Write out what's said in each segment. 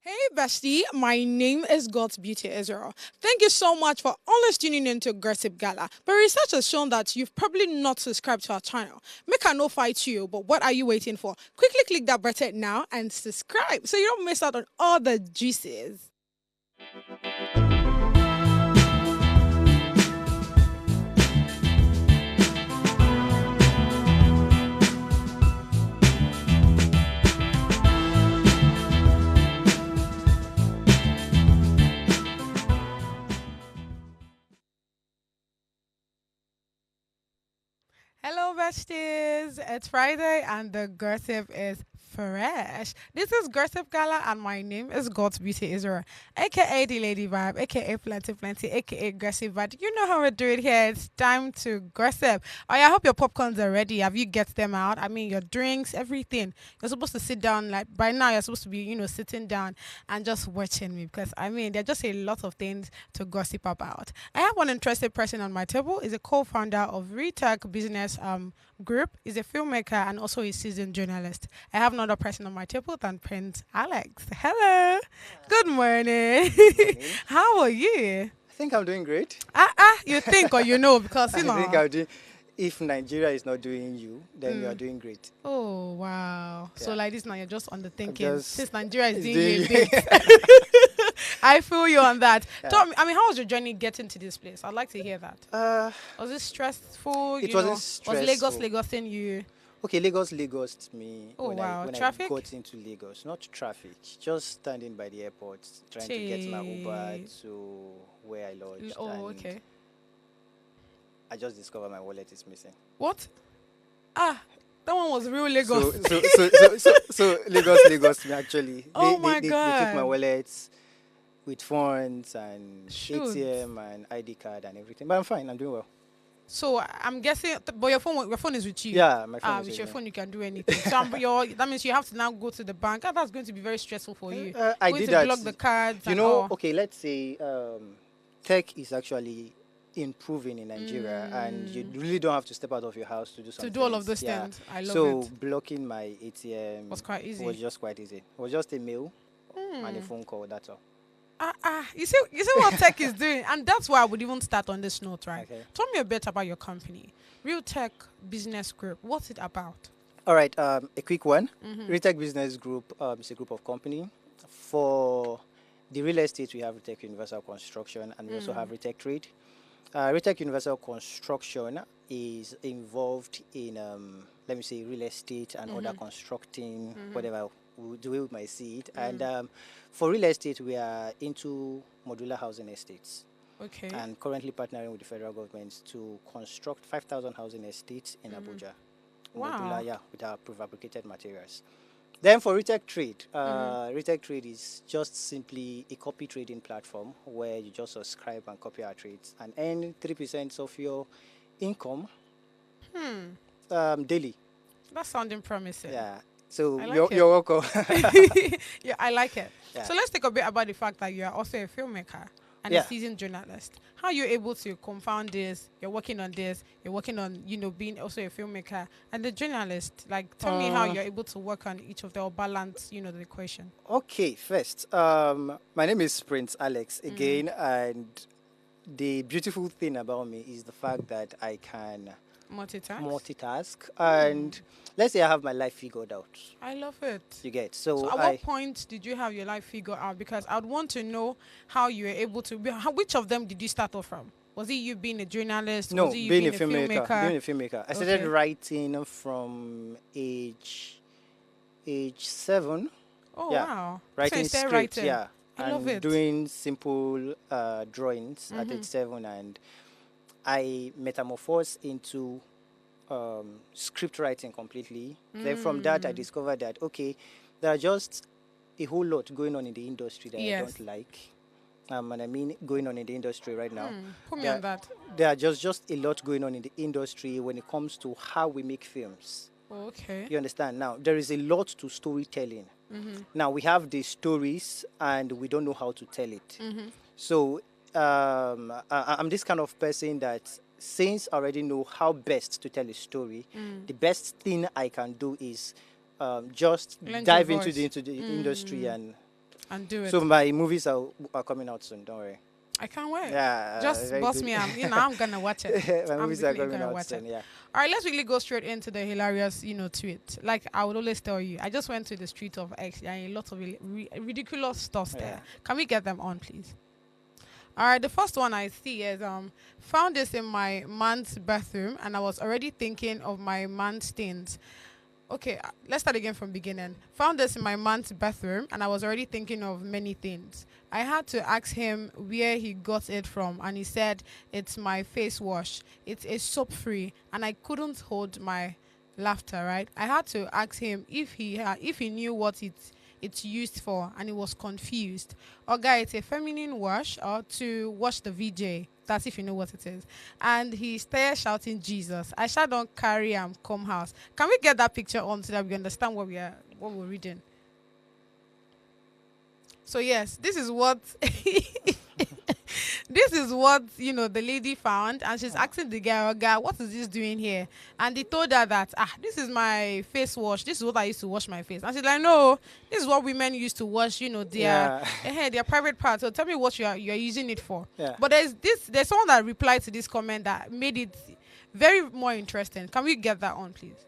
Hey bestie, my name is God's Beauty Israel. Thank you so much for always tuning in to Gossip Gala. But research has shown that you've probably not subscribed to our channel. Make a no fight you, but what are you waiting for? Quickly click that button now and subscribe so you don't miss out on all the juices. Hello, besties. It's Friday and the gossip is fresh. This is Gossip Gala and my name is God's Beauty Israel, aka the Lady Vibe, aka Plenty Plenty, aka Gossip Vibe. You know how we do it here. It's time to gossip. Oh, yeah, I hope your popcorns are ready. Have you get them out? I mean, your drinks, everything. You're supposed to sit down. Like by now, you're supposed to be, sitting down and just watching me because I mean, there are just a lot of things to gossip about. I have one interested person on my table. Is a co-founder of Retech Business Group. Is a filmmaker and also a seasoned journalist. I have another person on my table than Prince Alex. Hello. Good morning. Morning. How are you? I think I'm doing great. You think or you know because I think I'm doing. If Nigeria is not doing you, then you are doing great. Oh wow. So Yeah. like this now you're just on the thinking just- since Nigeria is it's doing you a doing bit. I feel you on that. Yeah. Tell me, I mean, how was your journey getting to this place? I'd like to hear that. Was it stressful? It You wasn't know? Was Lagos stressful. Lagosing you? Okay, Lagos me Oh, wow. when Traffic? I got into Lagos. Not traffic, just standing by the airport, trying to get my Uber Jeez. to where I lodged. Oh, and okay. I just discovered my wallet is missing. What? That one was real Lagos. So Lagos me actually. Oh they, my they, they took my God. wallets with phones and Shoot. ATM and ID card and everything. But I'm fine. I'm doing well. So I'm guessing, but your phone is with you. Yeah, my phone is With with your me. phone you can do anything. So that means you have to now go to the bank. That's going to be very stressful for you. I Going did to that. block the cards. You and know, all. okay, let's say tech is actually improving in Nigeria, and you really don't have to step out of your house to do something. To do all of those things. I love so it. blocking my ATM Was quite easy. was just quite easy. It was just a mail and a phone call. That's all. You see what tech is doing, and that's why I would even start on this note, right? Okay. Tell me a bit about your company, Real Tech Business Group. What's it about? All right, a quick one. Mm-hmm. Retech Business Group is a group of company. For the real estate, we have Retech Universal Construction, and we also have Retech Trade. Retech Universal Construction is involved in, let me say, real estate and other constructing, whatever the way we might see it. And for real estate, we are into modular housing estates. Okay. And currently partnering with the federal government to construct 5,000 housing estates in Abuja. Wow. Modular, yeah, with our prefabricated materials. Then for Retech Trade, Retech Trade is just simply a copy trading platform where you just subscribe and copy our trades and earn 3% of your income daily. That's sounding promising. Yeah. So I like you're welcome. Yeah, I like it. Yeah. So let's talk a bit about the fact that you are also a filmmaker and Yeah. a seasoned journalist. How are you able to confound this? You're working on this. You're working on, being also a filmmaker and a journalist. Like, tell me how you're able to work on each of them or balance, the equation. Okay, first, my name is Prince Alex again, and the beautiful thing about me is the fact that I can multitask, and let's say I have my life figured out. I love it. You get So at what point did you have your life figured out? Because I'd want to know how you were able to. Which of them did you start off from? Was it you being a journalist? no Was it you being a filmmaker? Being a filmmaker. I started Okay. writing from age 7. Oh Yeah. wow! Writing so you started scripts, writing. yeah, I and love it. doing simple drawings at age 7, and I metamorphosed into script writing completely. Then from that, I discovered that okay, there are just a whole lot going on in the industry that I Yes. don't like. And I mean going on in the industry right now. Put me There- on that. There are just a lot going on in the industry when it comes to how we make films. Oh, okay. You understand? Now, there is a lot to storytelling. Now, we have the stories and we don't know how to tell it. So, I'm this kind of person that since I already know how best to tell a story, the best thing I can do is just Lend your dive into voice. the industry and and do it. So my movies are coming out soon. Don't worry. I can't wait. Yeah, Just very boss good. me. I'm gonna watch it. My I'm movies are definitely coming gonna out watch it. soon. Yeah. All right, let's really go straight into the hilarious, tweet. Like I would always tell you, I just went to the street of X and a lot of ridiculous stuff Yeah. there. Can we get them on, please? All right, the first one I see is found this in my man's bathroom, and I was already thinking of my man's stains. Okay, let's start again from beginning. Found this in my man's bathroom, and I was already thinking of many things. I had to ask him where he got it from, and he said it's my face wash. It's a soap free, and I couldn't hold my laughter. Right? I had to ask him if he knew what it's used for, and he was confused. Oh, guy, it's a feminine wash or to wash the VJ. That's if you know what it is. And he started shouting Jesus. I shall don't carry him come house. Can we get that picture on so that we understand what we're reading? So yes, this is what this is what the lady found, and she's asking the guy, "Oh, guy, what is this doing here?" And he told her that this is my face wash. This is what I used to wash my face. And she's like, "No, this is what women used to wash. Their their private parts. So tell me what you're using it for." Yeah. But there's someone that replied to this comment that made it very more interesting. Can we get that on, please?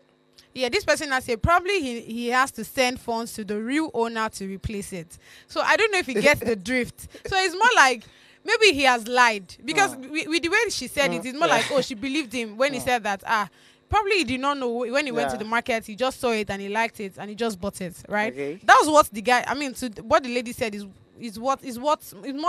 Yeah, this person has said probably he has to send funds to the real owner to replace it. So I don't know if he gets the drift. So it's more like maybe he has lied because with the way she said it's more like, oh, she believed him when he said that probably he did not know when he went to the market. He just saw it and he liked it and he just bought it, right? Okay. That was what the guy. I mean, what the lady said is more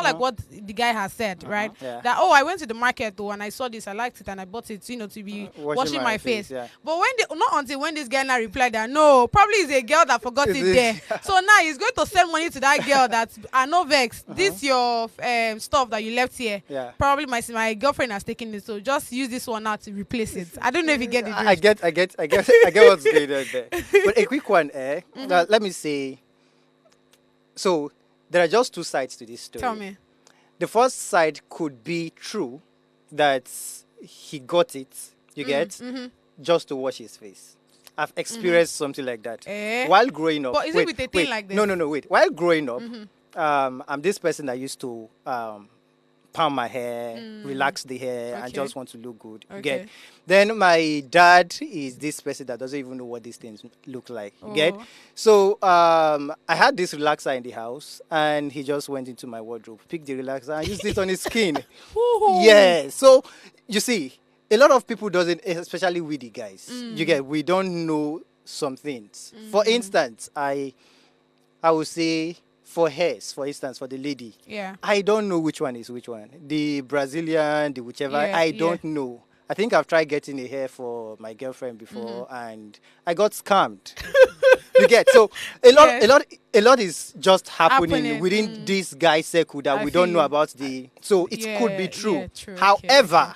like what the guy has said, right? Yeah. That I went to the market though and I saw this, I liked it and I bought it, to be washing my face. Yeah. But not until when this guy now replied that no, probably it's a girl that forgot it there. So now he's going to send money to that girl that no vex. This your stuff that you left here. Yeah. Probably my girlfriend has taken it, so just use this one now to replace it. I don't know if you get it. I get what's going on there. But a quick one, let me say. So there are just two sides to this story. Tell me. The first side could be true that he got it, just to wash his face. I've experienced something like that. While growing up. But is it with a thing like this? No, wait. While growing up, I'm this person that used to palm my hair, relax the hair, and just want to look good. You get? Then my dad is this person that doesn't even know what these things look like. You get? So I had this relaxer in the house, and he just went into my wardrobe, picked the relaxer, and used it on his skin. Yeah. So you see, a lot of people doesn't, especially with the guys. You get? We don't know some things. For instance, I would say, for hairs, for instance, for the lady, I don't know which one is which one. The Brazilian, the whichever, I don't know. I think I've tried getting a hair for my girlfriend before, and I got scammed. You get? So a lot is just happening within this guy circle that we don't know about the. So it could be true. Yeah, true. However.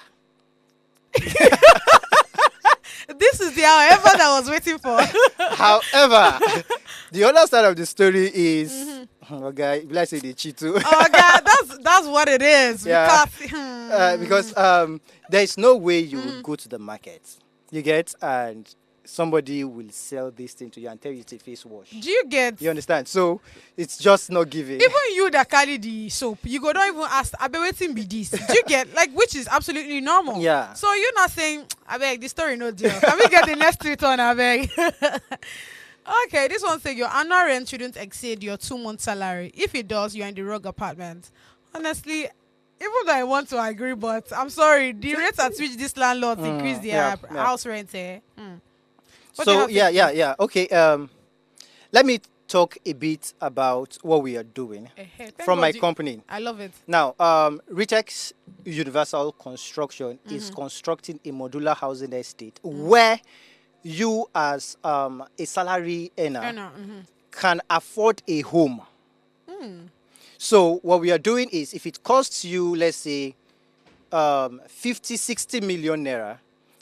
This is the however that I was waiting for. However, the other side of the story is, let's say they cheat too. Oh God, that's what it is. Yeah. Because there is no way you would go to the market, you get, and somebody will sell this thing to you and tell you it's a face wash. Do you get? You understand? So it's just not giving. Even you that carry the soap, you go don't even ask, I be waiting be this. Do you get? Like, which is absolutely normal. Yeah. So you're not saying, I beg, the story no deal. Can we get the next tweet on, I beg? Okay, this one says your annual rent shouldn't exceed your 2-month salary. If it does, you're in the wrong apartment. Honestly, even though I want to agree, but I'm sorry, the rates at which this landlords increase their house rent. So yeah. Okay. Let me talk a bit about what we are doing from my company. I love it. Now, Ritex Universal Construction is constructing a modular housing estate where you, as a salary earner, can afford a home. So what we are doing is, if it costs you, let's say, 50, 60 million naira,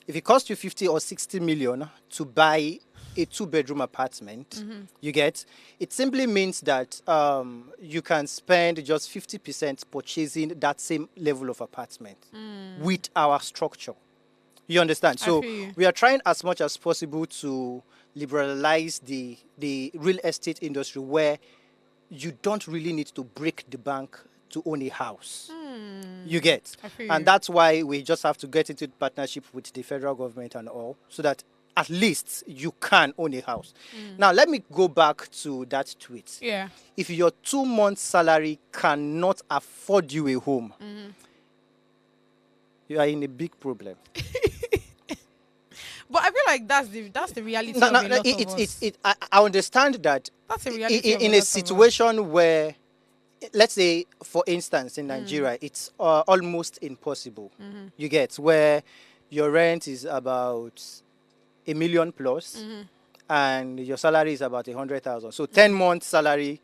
if it costs you 50 or 60 million to buy a 2-bedroom apartment, you get, it simply means that you can spend just 50% purchasing that same level of apartment with our structure. You understand? So we are trying as much as possible to liberalize the real estate industry, where you don't really need to break the bank to own a house. Hmm. You get? I feel And you. that's why we just have to get into partnership with the federal government and all, so that at least you can own a house. Now, let me go back to that tweet. Yeah. If your 2 months salary cannot afford you a home, you are in a big problem. But I feel like that's the reality No, of no, a lot of it's, us. I understand that That's the reality of a in lot a of us. situation where, let's say, for instance, in Nigeria, it's almost impossible. You get, where your rent is about 1 million plus, and your salary is about 100,000. So 10 months salary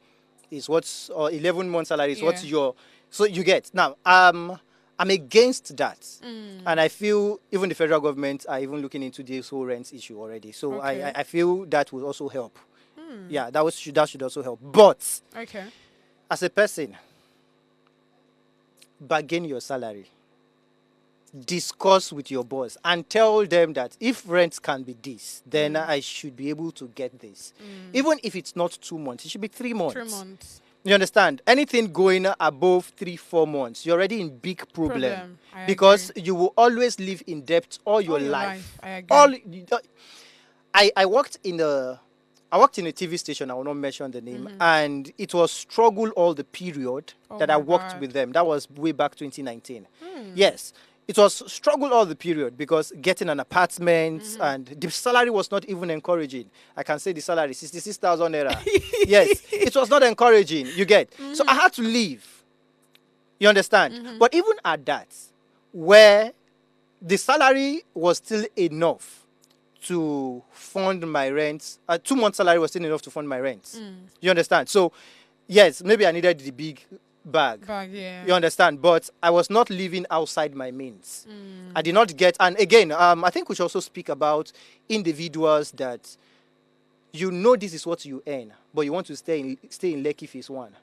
is what's, or 11 months salary is what's Yeah. your. So you get now. I'm against that, and I feel even the federal government are even looking into this whole rent issue already. So Okay. I feel that will also help. Yeah, that should also help. But Okay. as a person, bargain your salary, discuss with your boss, and tell them that if rent can be this, then I should be able to get this. Even if it's not 2 months, it should be 3 months. 3 months. You understand? Anything going above 3-4 months, you're already in big problem, I because agree. you will always live in debt all your All your life. life. I agree. All I worked in a TV station. I will not mention the name, and it was struggle all the period Oh that I my worked God. with them. That was way back 2019. Yes, it was struggle all the period, because getting an apartment, and the salary was not even encouraging. I can say the salary 66,000 naira. Yes, it was not encouraging. You get, so I had to leave. You understand? But even at that, where the salary was still enough to fund my rent. 2 months salary was still enough to fund my rent. You understand? So, yes, maybe I needed the big bag. Yeah. You understand? But I was not living outside my means. I did not get. And again, I think we should also speak about individuals that this is what you earn, but you want to stay in Lekki Phase 1.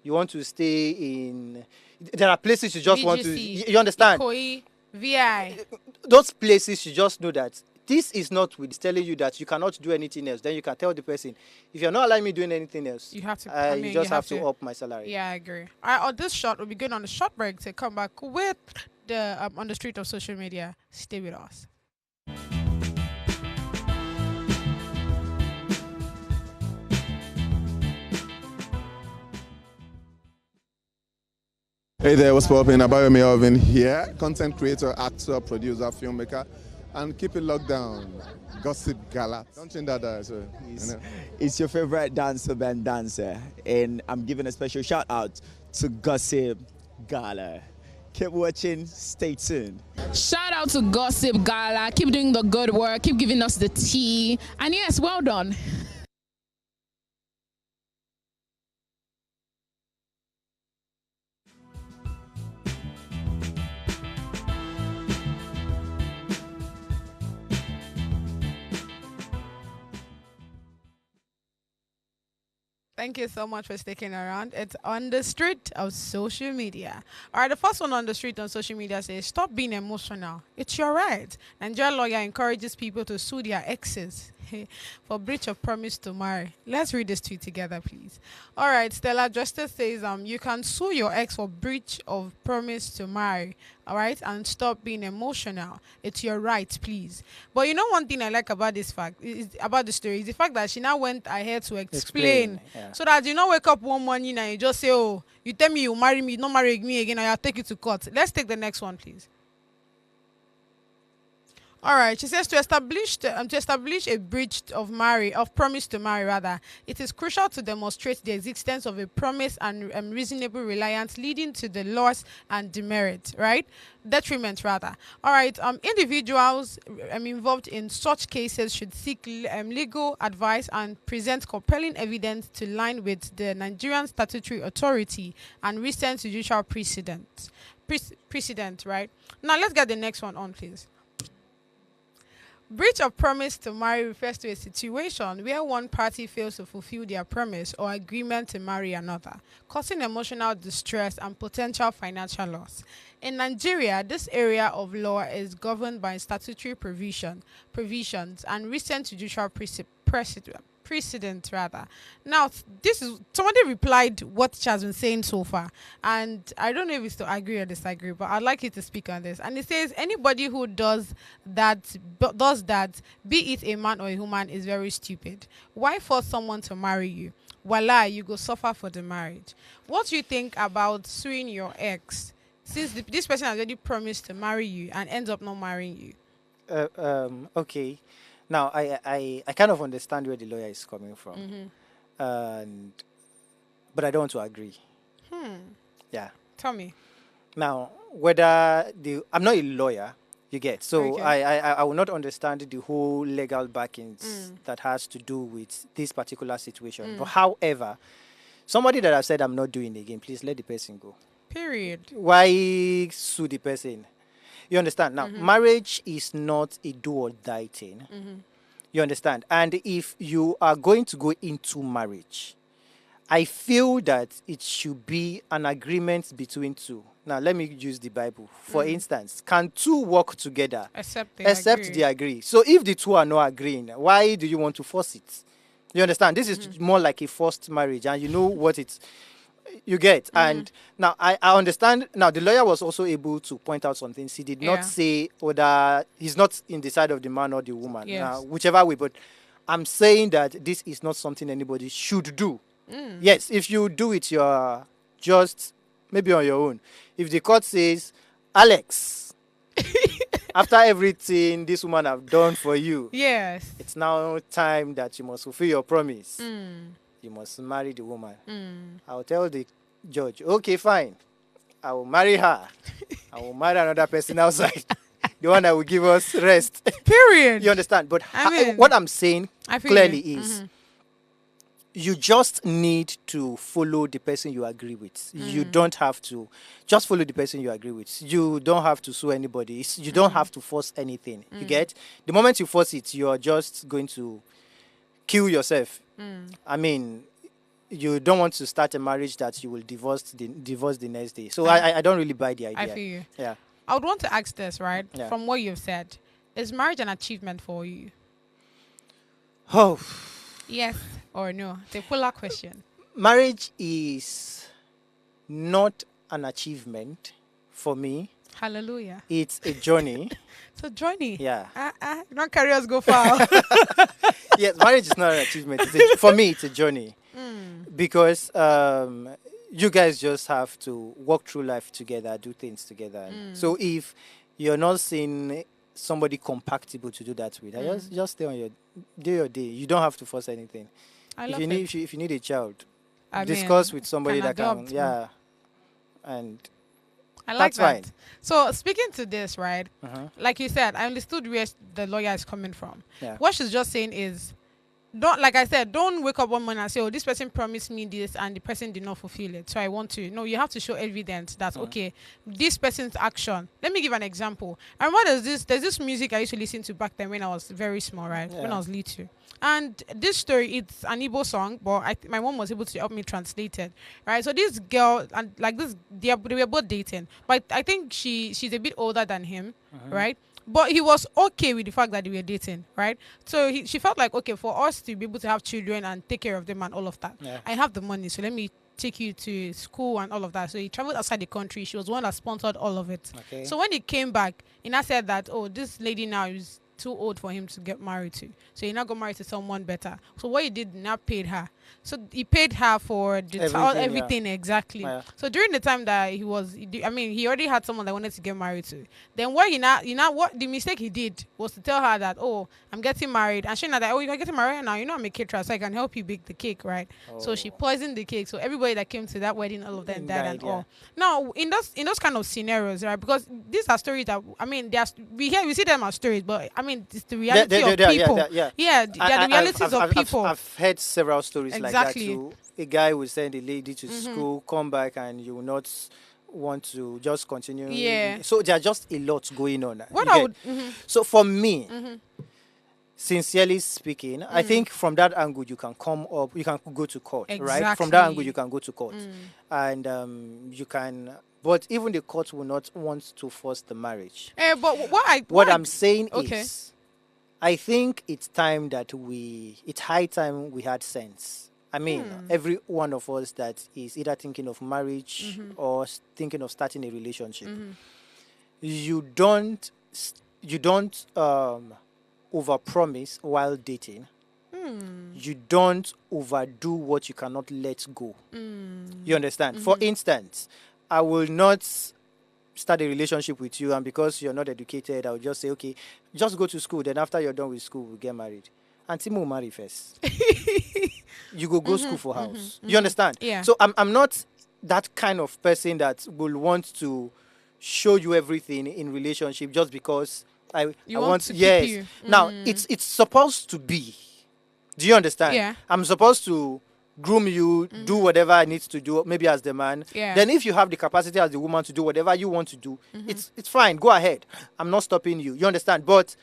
You want to stay in. There are places you just want to. VGC, You understand? Ikoyi, VI. Those places you just know that this is not with telling you that you cannot do anything else. Then you can tell the person, if you're not allowing me doing anything else, You have to. you just have to up my salary. Yeah, I agree. All right, on this shot, we'll be going on a short break to come back with the on the street of social media. Stay with us. Hey there, what's poppin'? Abayomi Alvin here, content creator, actor, producer, filmmaker, and keep it locked down. Gossip Gala. Don't change that, so, It's your favorite dancer, Ben Dancer, and I'm giving a special shout out to Gossip Gala. Keep watching, stay tuned. Shout out to Gossip Gala. Keep doing the good work. Keep giving us the tea. And yes, well done. Thank you so much for sticking around. It's on the street of social media. All right, the first one on the street on social media says, stop being emotional. It's your right. Nigerian lawyer encourages people to sue their exes for breach of promise to marry. Let's read this tweet together, please. All right, Stella Justice says, you can sue your ex for breach of promise to marry. All right, and stop being emotional. It's your right, please. But you know, one thing I like about this fact is about the story is the fact that she now went ahead to explain. Yeah. So that you not wake up one morning and you just say, oh, you tell me you marry me, you not marry me again, and I'll take you to court. Let's take the next one, please. All right, she says to establish a breach of promise to marry, rather, it is crucial to demonstrate the existence of a promise and reasonable reliance leading to the loss and detriment rather. All right, individuals involved in such cases should seek legal advice and present compelling evidence to line with the Nigerian statutory authority and recent judicial precedent. Precedent, right? Now let's get the next one on, please. Breach of promise to marry refers to a situation where one party fails to fulfill their promise or agreement to marry another, causing emotional distress and potential financial loss. In Nigeria, this area of law is governed by statutory provisions and recent judicial precedent rather. Now, this is somebody replied what she has been saying so far, and I don't know if it's to agree or disagree, but I'd like you to speak on this. And it says anybody who does that, be it a man or a woman, is very stupid. Why force someone to marry you? Voila, you go suffer for the marriage. What do you think about suing your ex since this person has already promised to marry you and ends up not marrying you? Okay. Now, I kind of understand where the lawyer is coming from, and but I don't want to agree. Yeah. Tell me. Now, I'm not a lawyer, you get. So Okay. I will not understand the whole legal backings that has to do with this particular situation. But however, somebody that I've said I'm not doing again, please let the person go. Period. Why sue the person? You understand? Now, marriage is not a do or die thing. You understand? And if you are going to go into marriage, I feel that it should be an agreement between two. Now, let me use the Bible. For instance, can two work together Except except they agree? So if the two are not agreeing, why do you want to force it? You understand? This is more like a forced marriage, and you know what it's. You get. And now I understand. Now, the lawyer was also able to point out some things. He did Yeah. not say whether he's not in the side of the man or the woman. Yes. Now, whichever way. But I'm saying that this is not something anybody should do. Yes, if you do it, you're just maybe on your own. If the court says, Alex, after everything this woman have done for you, Yes. it's now time that you must fulfill your promise. You must marry the woman. I'll tell the judge, okay, fine. I will marry her. I will marry another person outside. The one that will give us rest. Period. You understand? But I mean, what I'm saying I feel clearly you. is you just need to follow the person you agree with. You don't have to just follow the person you agree with. You don't have to sue anybody. You don't have to force anything. You get? The moment you force it, you're just going to kill yourself. I mean, you don't want to start a marriage that you will divorce the next day. So I don't really buy the idea. I feel you. Yeah. I would want to ask this, right? Yeah. From what you've said, is marriage an achievement for you? Oh, Yes or no? It's a polar question. marriage is not an achievement for me. Hallelujah. It's a journey. So journey. Yeah. Don't carry us go far. Yes, marriage is not an achievement. For me, it's a journey. Because you guys just have to walk through life together, do things together. So if you're not seeing somebody compatible to do that with, just stay on your day. You don't have to force anything. I If love you need it. if you need a child, I discuss mean, with somebody can that can adopt. and I like that's that. fine. So speaking to this, right? Uh-huh. Like you said, I understood where the lawyer is coming from. Yeah. What she's just saying is, like I said, don't wake up one morning and say, oh, this person promised me this and the person did not fulfill it. So I want to. No, you have to show evidence that, okay, this person's action. Let me give an example. I remember there's this music I used to listen to back then when I was very small, right? When Yeah. I was little. And this story, it's an Igbo song, but my mom was able to help me translate it, right? So this girl, and like this, they were both dating. But I think she's a bit older than him, right? But he was okay with the fact that they were dating, right? So she felt like, okay, for us to be able to have children and take care of them and all of that, Yeah. I have the money, so let me take you to school and all of that. So he traveled outside the country. She was the one that sponsored all of it. Okay. So when he came back, he now said that, oh, this lady now is too old for him to get married to. So he now got married to someone better. So what he did, now paid her. So he paid her for everything yeah. exactly. Yeah. So during the time that he already had someone that wanted to get married to. Then what what the mistake he did was to tell her that, oh, I'm getting married, and she know that, oh, you're getting married now. You know I'm a caterer, so I can help you bake the cake, right? So she poisoned the cake. So everybody that came to that wedding, all of them died and Died, all. Now in those kind of scenarios, right? Because these are stories that we see them as stories, but I mean it's the reality of people. Yeah. They're the realities of people. I've heard several stories like Exactly. that too. A guy will send a lady to school, come back, and you will not want to just continue. Yeah. So there are just a lot going on. What You I get? would So for me, sincerely speaking, I think from that angle you can come up, you can go to court, right? From that angle Exactly. you can go to court, and you can. But even the court will not want to force the marriage. but What I'm saying Okay. is, I think it's high time we had sense. I mean, every one of us that is either thinking of marriage or thinking of starting a relationship, you don't overpromise while dating. You don't overdo what you cannot let go. You understand? For instance, I will not start a relationship with you, and because you're not educated, I'll just say, okay, just go to school. Then after you're done with school, we'll get married. And Timo will marry first. You go school for house. You understand? Yeah. So I'm not that kind of person that will want to show you everything in relationship just because I want to yes. keep you. Now it's supposed to be. Do you understand? Yeah. I'm supposed to groom you, do whatever I need to do, maybe as the man. Yeah. Then if you have the capacity as the woman to do whatever you want to do, it's fine. Go ahead. I'm not stopping you. You understand? But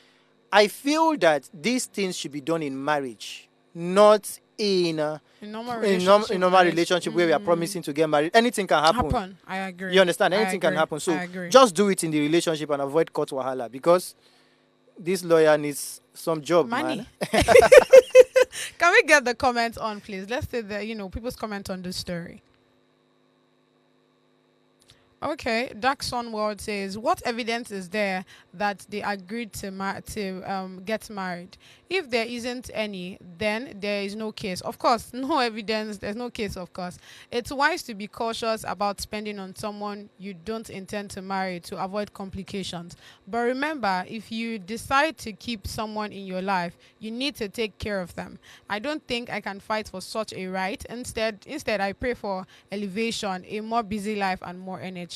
I feel that these things should be done in marriage, not in a normal relationship where we are promising to get married. Anything can happen. I agree. You understand? I Anything can agree. happen. So I agree. just do it in the relationship and avoid court wahala, because this lawyer needs some job, Money. man. Can we get the comments on, please? Let's say people's comment on this story. Okay, Dark Sun World says, what evidence is there that they agreed to get married? If there isn't any, then there is no case. Of course, no evidence, there's no case, of course. It's wise to be cautious about spending on someone you don't intend to marry to avoid complications. But remember, if you decide to keep someone in your life, you need to take care of them. I don't think I can fight for such a right. Instead, I pray for elevation, a more busy life, and more energy.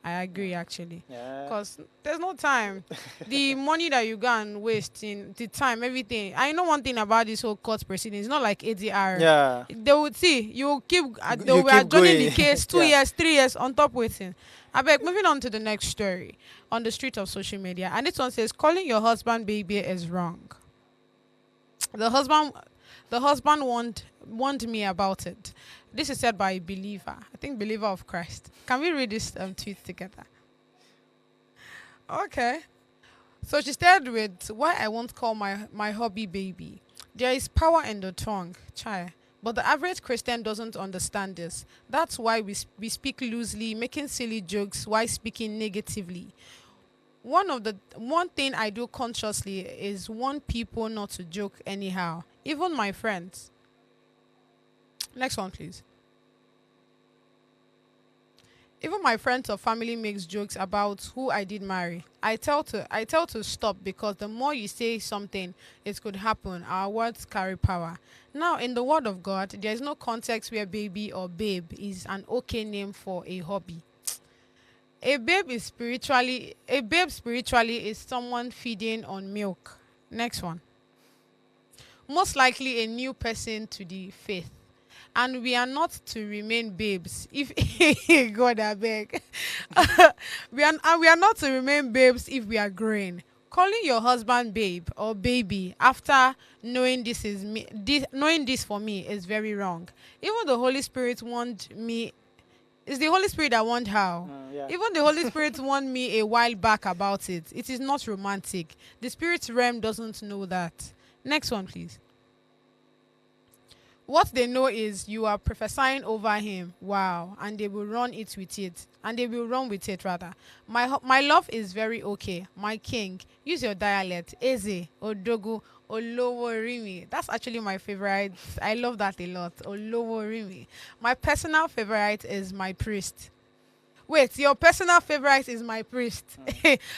I agree, actually, Yeah. because there's no time. The money that you go and waste in the time, everything. I know one thing about this whole court proceedings. It's not like ADR. Yeah. They would see you keep. They You were keep adjourning the going. case 2 Yeah. years, 3 years on top waiting. I beg. Moving on to the next story on the street of social media, and this one says, calling your husband baby is wrong. The husband warned me about it. This is said by a believer. I think believer of Christ. Can we read this tweet together? Okay. So she started with, why I won't call my hobby baby. There is power in the tongue, chai. But the average Christian doesn't understand this. That's why we speak loosely, making silly jokes while speaking negatively. One thing I do consciously is warn people not to joke anyhow. Even my friends. Next one, please. Even my friends or family makes jokes about who I did marry. I tell to stop, because the more you say something, it could happen. Our words carry power. Now, in the word of God, there is no context where baby or babe is an okay name for a hobby. A babe spiritually is someone feeding on milk. Next one. Most likely a new person to the faith. And we are not to remain babes if God I beg. we are not to remain babes if we are growing. Calling your husband babe or baby after knowing knowing this for me is very wrong. Even the Holy Spirit warned me. It's the Holy Spirit that warned how. Yeah. Even the Holy Spirit warned me a while back about it. It is not romantic. The spirit realm doesn't know that. Next one, please. What they know is you are prophesying over him. Wow. And they will run with it rather. My love is very okay. My king. Use your dialect. Eze, Odogu, Oloworimi. That's actually my favorite. I love that a lot. Oloworimi. My personal favorite is my priest. Wait, your personal favorite is my priest.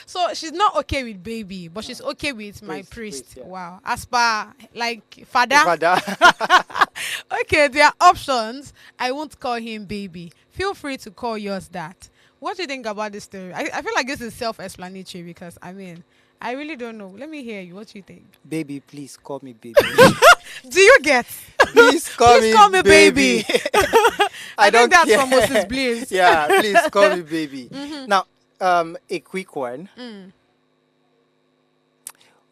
So she's not okay with baby, but she's okay with my priest. Yeah. Wow. As per, like, father. Father. Okay, there are options. I won't call him baby. Feel free to call yours that. What do you think about this story? I feel like this is self-explanatory, because, I really don't know. Let me hear you. What do you think? Baby, please call me baby. Do you get? Please call me baby. I don't think that's care. from Moses Bliss. Yeah, please call me baby. Now, a quick one.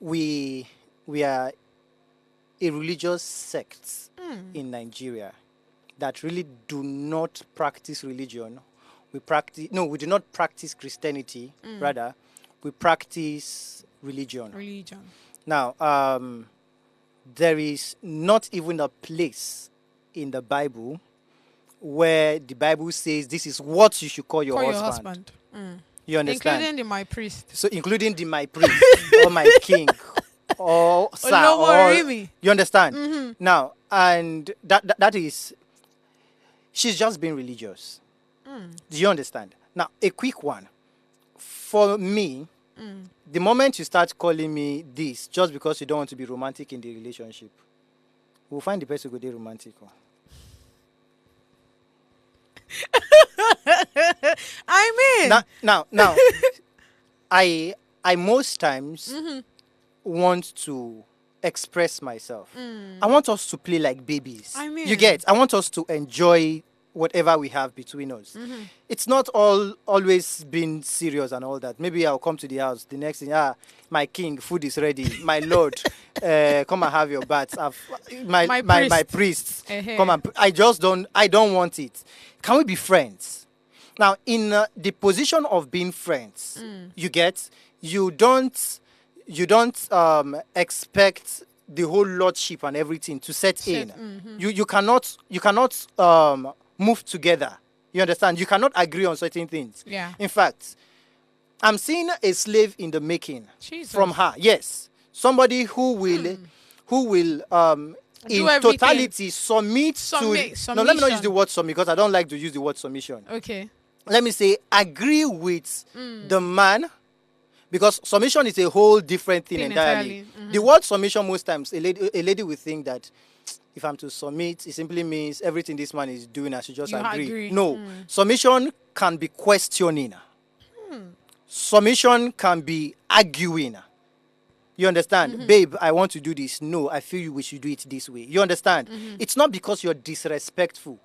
We are a religious sect in Nigeria that really do not practice religion. We do not practice Christianity. Rather, we practice religion. Now, there is not even a place in the Bible where the Bible says this is what you should call your Call husband. your husband. You understand? Including the my priest. So, including the my priest or my king or sir. Olowori. You understand? Now, and that is, she's just being religious. Do you understand? Now, a quick one. For me, the moment you start calling me this, just because you don't want to be romantic in the relationship, we'll find the person who go romantic. I mean, Now, I most times want to express myself. I want us to play like babies. I mean, you get? I want us to enjoy whatever we have between us. It's not always been serious and all that. Maybe I'll come to the house. The next thing, my king, food is ready. My lord, come and have your bath. My priest, come and. I don't want it. Can we be friends? Now, in the position of being friends, you get, you don't expect the whole lordship and everything to set in. You cannot move together. You understand? You cannot agree on certain things. Yeah. In fact, I'm seeing a slave in the making Jesus. from her. Yes, somebody who will in everything. totality submit to. No, let me not use the word submit because I don't like to use the word submission. Okay. Let me say agree with the man, because submission is a whole different thing entirely. The word submission, most times a lady will think that if I'm to submit, it simply means everything this man is doing I should just agree. No, submission can be questioning. Submission can be arguing. You understand? Babe, I want to do this. No, I feel we should do it this way. You understand? It's not because you're disrespectful.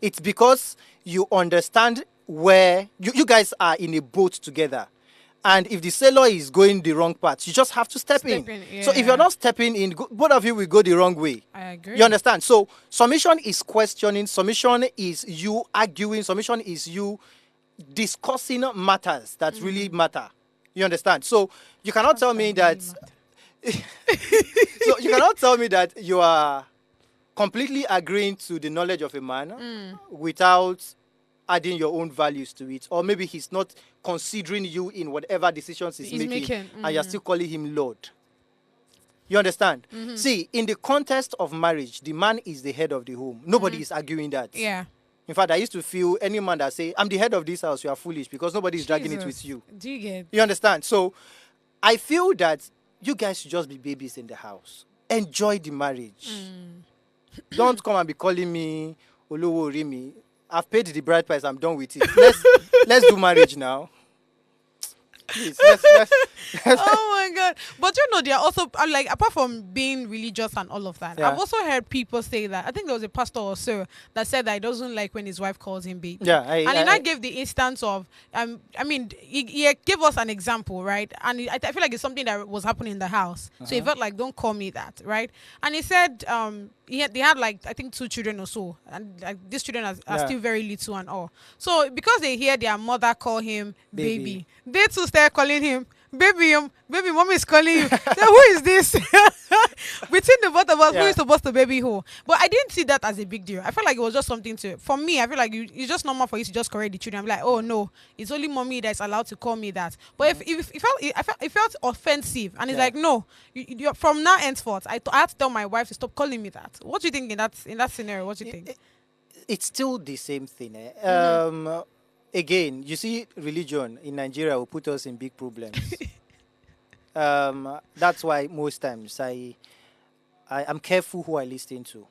It's because you understand where you guys are in a boat together. And if the sailor is going the wrong path, you just have to step in. So if you're not stepping in, both of you will go the wrong way. I agree. You understand? So submission is questioning. Submission is you arguing. Submission is you discussing matters that really matter. You understand? So you cannot tell me that. So you cannot tell me that you are completely agreeing to the knowledge of a man without adding your own values to it, or maybe he's not considering you in whatever decisions he's making. And you're still calling him Lord. You understand? See, in the context of marriage, the man is the head of the home. Nobody is arguing that. Yeah. In fact, I used to feel any man that say, I'm the head of this house, you are foolish, because nobody is dragging it with you. Do you get? You understand? So I feel that you guys should just be babies in the house. Enjoy the marriage. Don't come and be calling me Olowo Rimi. I've paid the bride price. I'm done with it. Let's do marriage now. Please, let's Oh my God. But you know, they are also like, apart from being religious and all of that, Yeah. I've also heard people say that. I think there was a pastor or so that said that he doesn't like when his wife calls him baby. Yeah, and I gave the instance of, I mean, he gave us an example, right? And I feel like it's something that was happening in the house. So he felt like, don't call me that, right? And he said, they had like, I think 2 children or so, and like these children are still very little and all. So because they hear their mother call him baby, they too start calling him baby. Baby, mommy is calling you. So who is this? Between the both of us, who is supposed to baby who? But I didn't see that as a big deal. I felt like it was just something to, for me, I feel like it's just normal for you to just correct the children. I'm like, oh no, it's only mommy that's allowed to call me that. But if it felt offensive, and it's like, no, you're from now henceforth, I had to tell my wife to stop calling me that. What do you think in that scenario? What do you think? It's still the same thing. Again, you see, religion in Nigeria will put us in big problems. That's why most times I'm careful who I listen to.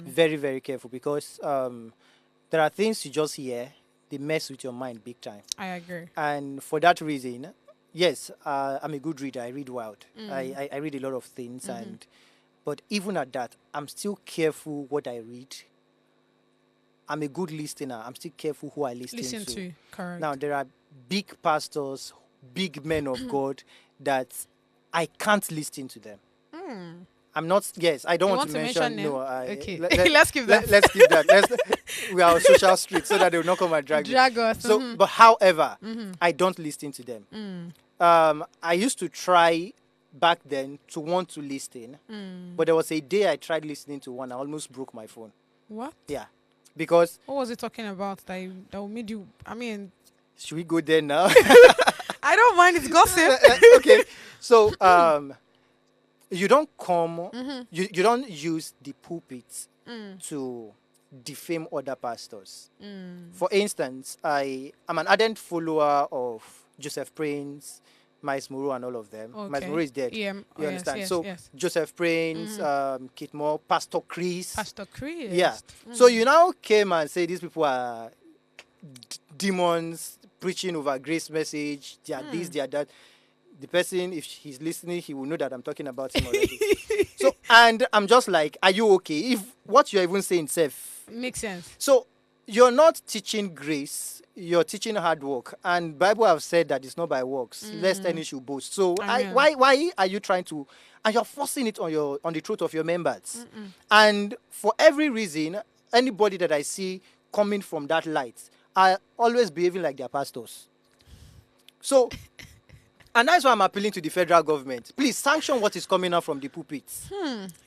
Very, very careful, because there are things you just hear, they mess with your mind big time. I agree. And for that reason, yes, I'm a good reader. I read wild. I read a lot of things, but even at that, I'm still careful what I read. I'm a good listener. I'm still careful who I listen to. Correct. Now, there are big pastors, big men of God that I can't listen to them. I'm not, yes, I don't want to mention them? no. Okay. Let's keep that. Let's keep that. We are on social street so that they will not come and drag us. So, but however, I don't listen to them. I used to try back then to want to listen. But there was a day I tried listening to one. I almost broke my phone. What? Yeah. Because, What was it talking about that made you? I mean, should we go there now? I don't mind. It's gossip. Okay. So, you don't come, you don't use the pulpit to defame other pastors. For instance, I am an ardent follower of Joseph Prince, Miles Moreau, and all of them. Okay. Miles Moreau is dead. Yeah, You understand? Yes, So yes. Joseph Prince, Kit Moore, Pastor Chris. Pastor Chris. Yeah. So you now came and say these people are demons preaching over grace message. They are this, they are that. The person, if he's listening, he will know that I'm talking about him already. So, and I'm just like, are you okay? If what you're even saying, Seth. Makes sense. So you're not teaching grace, you're teaching hard work. And Bible have said that it's not by works, lest any should boast. So Amen. why are you trying to, and you're forcing it on the throat of your members? And for every reason, anybody that I see coming from that light are always behaving like their pastors. So, and that's why I'm appealing to the federal government. Please sanction what is coming out from the pulpits.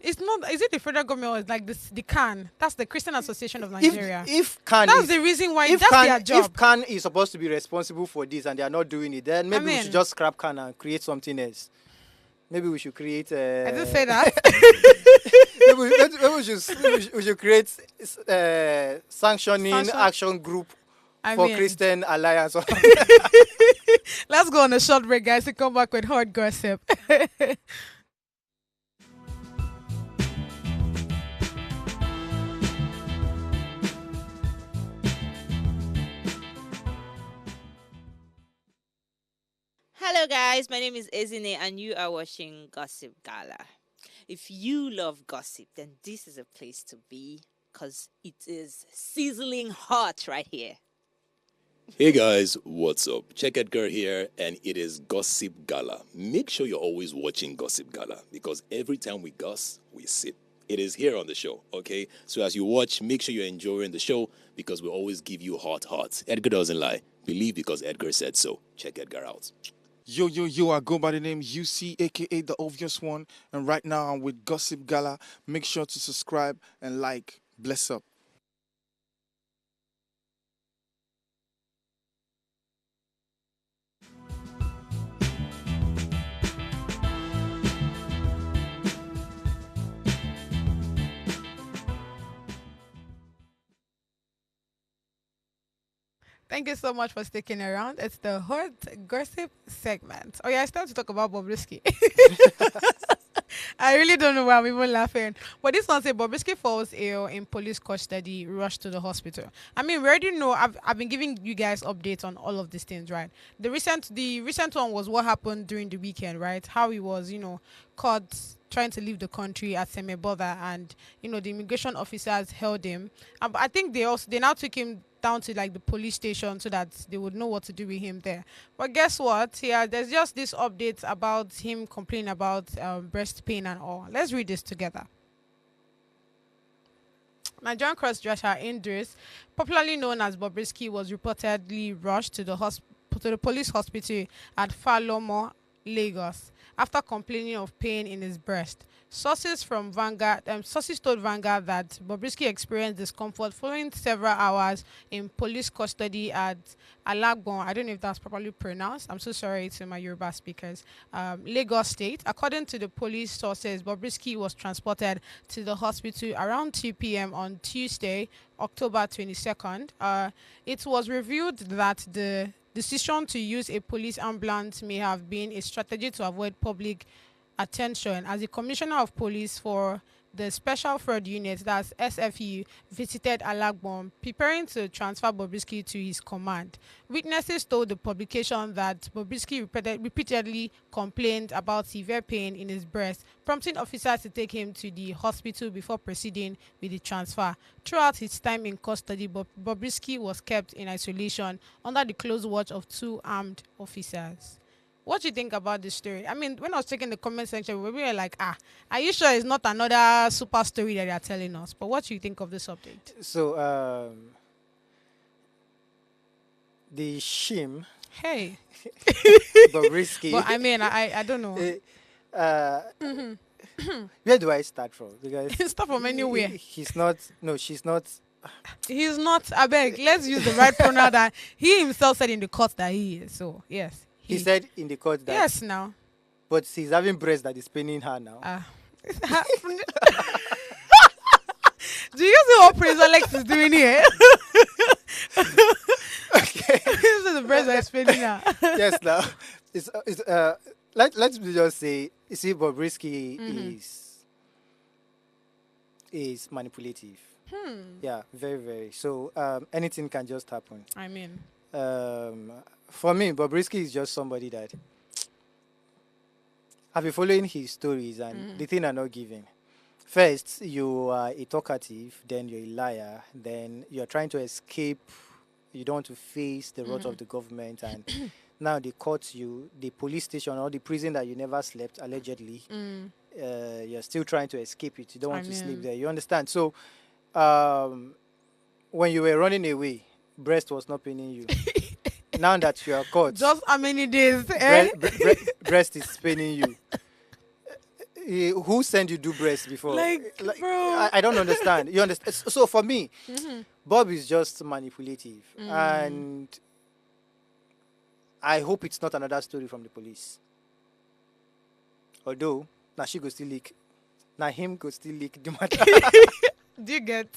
It's not. Is it the federal government or it's like this, the CAN? That's the Christian Association of Nigeria. If CAN That's is, the reason why. if That's CAN, their job. if CAN is supposed to be responsible for this and they are not doing it, then maybe we mean- should just scrap CAN and create something else. Maybe we should create. I didn't say that. maybe we should create sanctioning Sanction- action group I for mean, Christian Alliance. let's go on a short break, guys, to come back with hot gossip. Hello, guys. My name is Ezine, and you are watching Gossip Gala. If you love gossip, then this is a place to be because it is sizzling hot right here. Hey guys, what's up? Check Edgar here, and it is Gossip Gala. Make sure you're always watching Gossip Gala because every time we goss, we sip. It is here on the show, okay? So as you watch, make sure you're enjoying the show because we always give you hot. Edgar doesn't lie. Believe because Edgar said so. Check Edgar out. Yo, I go by the name UC, aka The Obvious One, and right now I'm with Gossip Gala. Make sure to subscribe and like. Bless up. Thank you so much for sticking around. It's the hot gossip segment. Oh yeah, I started to talk about Bobrisky. I really don't know why I'm even laughing. But this one said Bobrisky falls ill in police custody, rushed to the hospital. I mean, we already know. I've been giving you guys updates on all of these things, right? The recent one was what happened during the weekend, right? How he was, caught trying to leave the country at Semeboda, and the immigration officers held him. But I think they now took him down to like the police station so that they would know what to do with him there. But guess what? Yeah, there's just this update about him complaining about breast pain and all. Let's read this together. Nigerian cross-dresser Indris, popularly known as Bobrisky, was reportedly rushed to the police hospital at Falomo, Lagos, after complaining of pain in his breast. Sources told Vanguard that Bobrisky experienced discomfort following several hours in police custody at Alagbon. I don't know if that's properly pronounced. I'm so sorry to my Yoruba speakers. Lagos State. According to the police sources, Bobrisky was transported to the hospital around 2 p.m. on Tuesday, October 22nd. It was revealed that the decision to use a police ambulance may have been a strategy to avoid public attention, as the Commissioner of Police for the Special Fraud Unit, that's SFU, visited Alagbon, preparing to transfer Bobrisky to his command. Witnesses told the publication that Bobrisky repeatedly complained about severe pain in his breast, prompting officers to take him to the hospital before proceeding with the transfer. Throughout his time in custody, Bobrisky was kept in isolation under the close watch of 2 armed officers. What do you think about this story? I mean, when I was checking the comment section, we were like, are you sure it's not another super story that they are telling us? But what do you think of this update? So, the shim, Hey. Bobrisky. But I mean, I don't know. uh, where do I start from? Because Start from anywhere. he's not. No, she's not. He's not. I beg. Let's use the right pronoun that he himself said in the court that he is. So yes, He said in the court that. yes. Now, But he's having breast that is paining her now. do you see what Prince Alex is doing here? Okay. This is the breast that is paining her. Yes, now let's just say, you see, Bobrisky is manipulative. Yeah, very, very. So anything can just happen. I mean, for me, Bobrisky is just somebody that I've been following his stories, and the thing are not giving. First, you are a talkative, then you're a liar, then you're trying to escape. You don't want to face the wrath of the government, and now they caught you, the police station or the prison that you never slept, allegedly. You're still trying to escape it. You don't want to sleep there. You understand? So, when you were running away, breast was not paining you. Now that you are caught, just how many days? Eh? breast is paining you. Who sent you do breast before? Like bro. I don't understand. You understand? So for me, Bob is just manipulative, and I hope it's not another story from the police. Although, now she go still leak. Now him go still leak the matter. Do you get?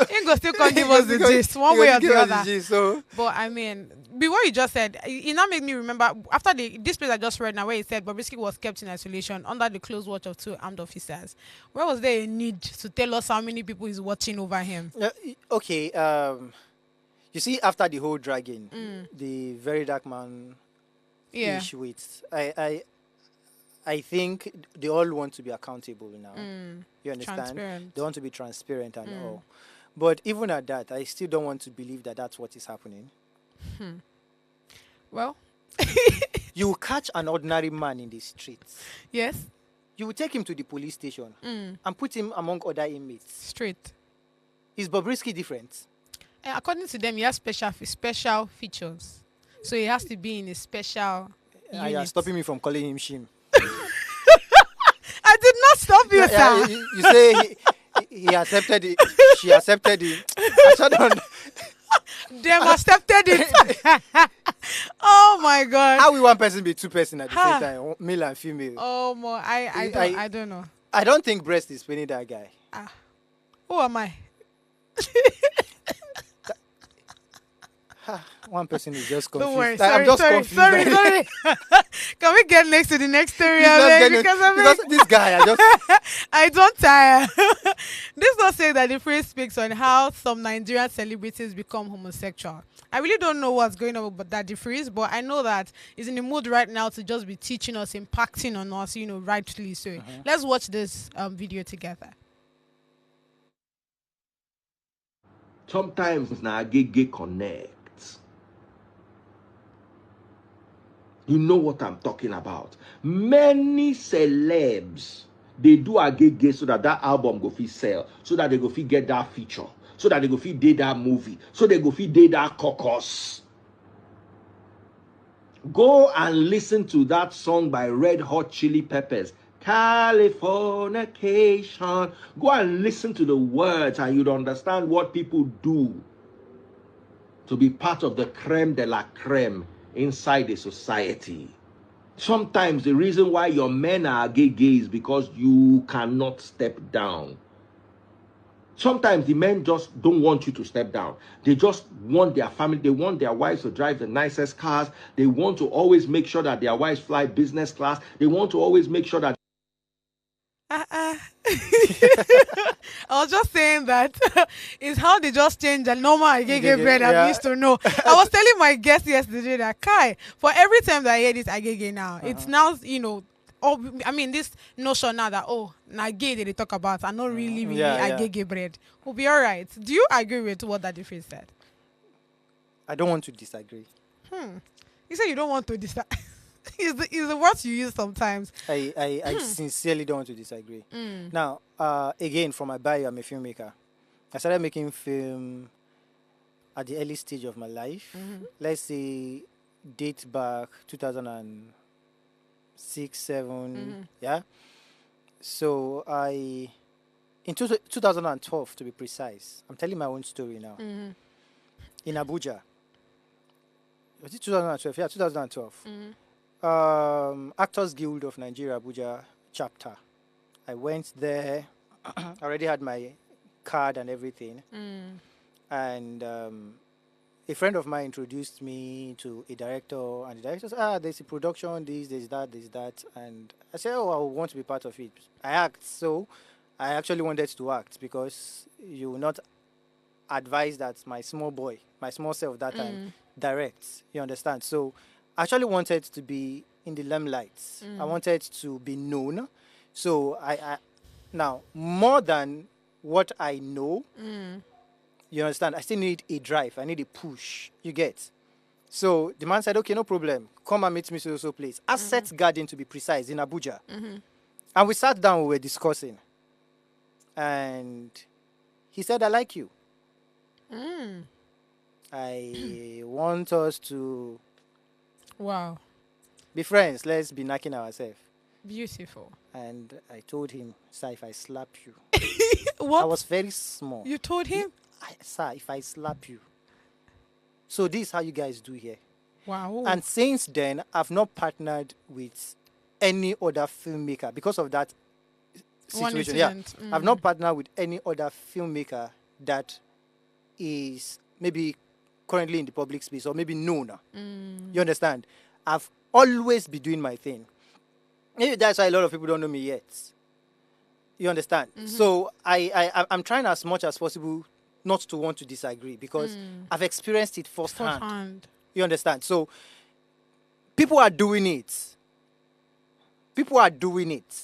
He go still come give us the gist one way or the other. Gist, so. But I mean, what you just said, it now made me remember after this place I just read now where it said Bobrisky was kept in isolation under the close watch of 2 armed officers. Where was there a need to tell us how many people is watching over him? Okay. You see, after the whole dragging, the very dark man issue with, I think they all want to be accountable now. You understand? Transparent. They want to be transparent and all. But even at that, I still don't want to believe that that's what is happening. Well, you will catch an ordinary man in the streets. yes, You will take him to the police station and put him among other inmates. straight. Is Bobrisky different? According to them, he has special features, so he has to be in a special. You are unit. stopping me from calling him Shim. I did not stop you, sir. You say he accepted it. She accepted it. I shut down. Them accepted it. Oh my God. How will one person be two person at the same time, male and female? Oh my, I don't know. I don't think breast is paining that guy. Who am I? One person is just confused. Don't worry. I'm just confused. Sorry. Can we get next to the next story? Because this guy, I don't tire. This does say that the phrase speaks on how some Nigerian celebrities become homosexual. I really don't know what's going on with that phrase, but I know that he's in the mood right now to just be teaching us, impacting on us, rightly so. Let's watch this video together. Sometimes na agege connect. You know what I'm talking about. Many celebs, they do agege so that album go fit sell, so that they go fit get that feature, so that they go fit date that movie, so they go fit date that caucus. Go and listen to that song by Red Hot Chili Peppers, Californication. Go and listen to the words and you'd understand what people do to be part of the creme de la creme inside the society. Sometimes the reason why your men are gay is because you cannot step down. Sometimes the men just don't want you to step down. They just want their family, they want their wives to drive the nicest cars. They want to always make sure that their wives fly business class. They want to always make sure that I was just saying that is how they just change the normal agege bread I used to know. I was telling my guest yesterday that Kai, for every time that I hear this agege now, it's now, this notion now that, na gay they talk about, and not really agege bread. We'll be all right. Do you agree with what that difference said? I don't want to disagree. You say you don't want to disagree. Is the words you use sometimes. I sincerely don't want to disagree. Now, again, from my bio, I'm a filmmaker. I started making film at the early stage of my life. Let's say date back 2000 and 6, 7, yeah. So in 2012 to be precise, I'm telling my own story now. In Abuja, was it 2012? Yeah, 2012. Actors Guild of Nigeria, Abuja chapter. I went there. I already had my card and everything. And a friend of mine introduced me to a director, and the director said, there's a production, this, there's that. And I said, oh, I want to be part of it. I act. So I actually wanted to act because you will not advise that my small boy, my small self that time, directs. You understand? So I actually wanted to be in the limelight. I wanted to be known. So I now, more than what I know, you understand, I still need a drive. I need a push. You get? So the man said, okay, no problem. Come and meet me so place. Asset Garden, to be precise, in Abuja. And we sat down, we were discussing. And he said, I like you. I want us to Wow. be friends. Let's be knocking ourselves. Beautiful. And I told him, sir, if I slap you. What? I was very small. You told him? Sir, if I slap you. So this is how you guys do here. Wow. And since then, I've not partnered with any other filmmaker because of that One situation. Yeah, incident. I've not partnered with any other filmmaker that is maybe currently in the public space or maybe known. You understand? I've always been doing my thing. Maybe that's why a lot of people don't know me yet. You understand? So I'm trying as much as possible not to want to disagree because I've experienced it firsthand. You understand? So people are doing it. People are doing it.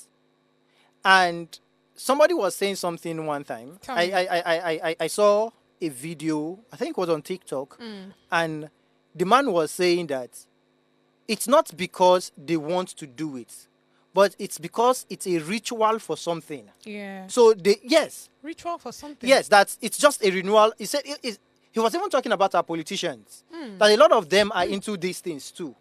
And somebody was saying something one time. I saw a video, I think it was on TikTok, and the man was saying that it's not because they want to do it, but it's because it's a ritual for something. Yeah. So Ritual for something. yes, that it's just a renewal. He said he was even talking about our politicians. That a lot of them are into these things too.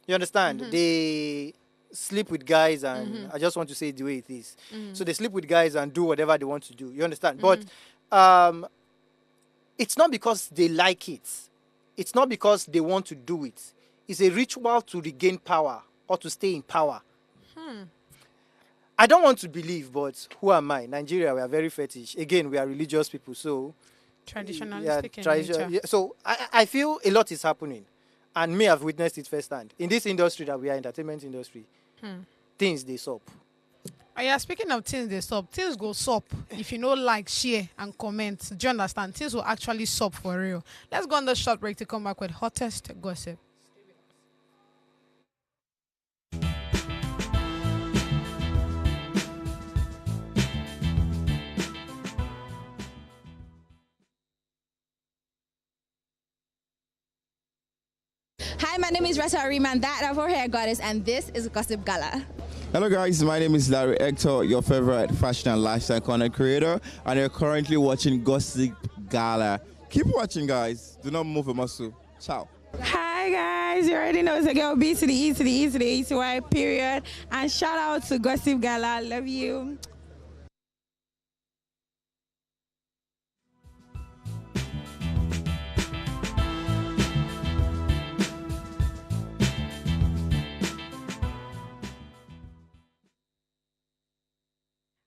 You understand? They sleep with guys, and I just want to say it the way it is. So they sleep with guys and do whatever they want to do. You understand? But it's not because they like it. It's not because they want to do it. It's a ritual to regain power or to stay in power. I don't want to believe, but who am I? Nigeria, we are very fetish. Again, we are religious people, so Traditionalistic in nature. yeah. So I feel a lot is happening, and me, I've witnessed it firsthand. In this industry that we are, entertainment industry, things they sup. Oh, yeah, speaking of things they sup, things go sup if you know, like, share and comment. Do you understand? Things will actually sup for real. Let's go on the short break to come back with hottest gossip. Hi, my name is Rasa Ariman, that Afro Hair Goddess, and this is Gossip Gala. Hello guys, my name is Larry Hector, your favorite fashion and lifestyle content creator, and you're currently watching Gossip Gala. Keep watching guys, do not move a muscle. Ciao. Hi guys, you already know it's a girl B to the E to the E to the E to Y, period. And shout out to Gossip Gala, love you.